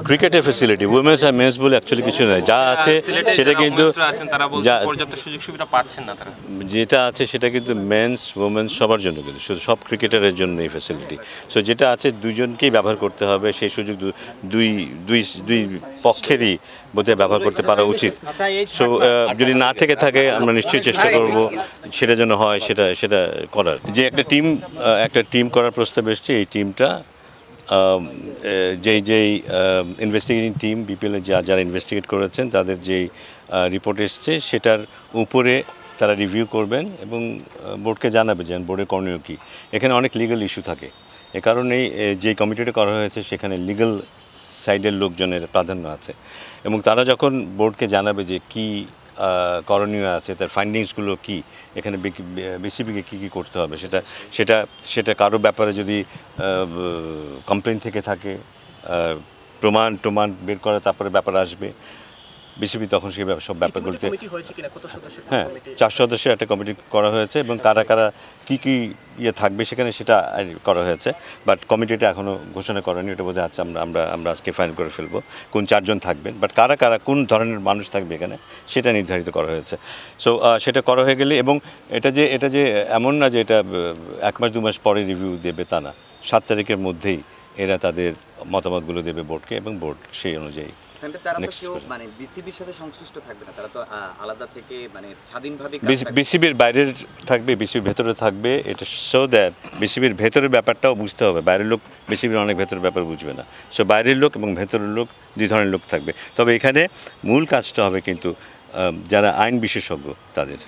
ক্রিকেটের facility women's আর men's বলে actually কিছু নয়, যা আছে সেটা কিন্তু পর্যাপ্ত সুযোগ সুবিধা পাচ্ছেন না তারা। যেটা আছে সেটা কিন্তু মেন্স ওমেন্স সবার জন্য, কিন্তু শুধু সব ক্রিকেটারের জন্য এই ফ্যাসিলিটি। সো যেটা আছে দুজনকেই ব্যবহার করতে হবে, সেই সুযোগ দুই দুই দুই পক্ষেরই বোধহয় ব্যবহার করতে পারা উচিত। সো যদি না থেকে থাকে আমরা নিশ্চয়ই চেষ্টা করব সেটা যেন হয়, সেটা সেটা করার। যে একটা টিম করার প্রস্তাব এসছে, এই টিমটা যেই ইনভেস্টিগেটিং টিম বিপিএল যারা ইনভেস্টিগেট করেছেন তাদের যেই রিপোর্ট এসছে সেটার উপরে তারা রিভিউ করবেন এবং বোর্ডকে জানাবে যে বোর্ডের করণীয় কী। এখানে অনেক লিগ্যাল ইস্যু থাকে, এ কারণেই যে কমিটিটা করা হয়েছে সেখানে লিগ্যাল সাইডের লোকজনের প্রাধান্য আছে এবং তারা যখন বোর্ডকে জানাবে যে কী করণীয় আছে, তার ফাইন্ডিংসগুলো কী, এখানে বিসিবিকে কী কী করতে হবে, সেটা কারো ব্যাপারে যদি কমপ্লেন থেকে থাকে, প্রমাণ বের করা, তারপরে ব্যাপার আসবে বিসিবি, তখন সেই সব ব্যাপারগুলোতে। হ্যাঁ, 4 সদস্যের একটা কমিটি করা হয়েছে এবং কারা কারা কী কী ইয়ে থাকবে সেখানে সেটা করা হয়েছে, বাট কমিটিটা এখনও ঘোষণা করেনি। এটা বোধহয় আছে আমরা আজকে ফাইনাল করে ফেলবো কোন 4 জন থাকবেন, বাট কারা কারা কোন ধরনের মানুষ থাকবে এখানে সেটা নির্ধারিত করা হয়েছে। সো সেটা করা হয়ে গেলে, এবং এটা যে এমন না যে এটা 1 মাস 2 মাস পরে রিভিউ দেবে তা না, 7 তারিখের মধ্যেই এরা তাদের মতামতগুলো দেবে বোর্ডকে এবং বোর্ড সেই অনুযায়ী। বিসিবির বাইরের থাকবে, বিসিবির ভেতরে থাকবে, এটা সো দ্যাট বিসিবির ভেতরের ব্যাপারটাও বুঝতে হবে। বাইরের লোক বিসিবির অনেক ভেতরের ব্যাপার বুঝবে না, সো বাইরের লোক এবং ভেতরের লোক 2 ধরনের লোক থাকবে। তবে এখানে মূল কাজটা হবে কিন্তু যারা আইন বিশেষজ্ঞ তাদের।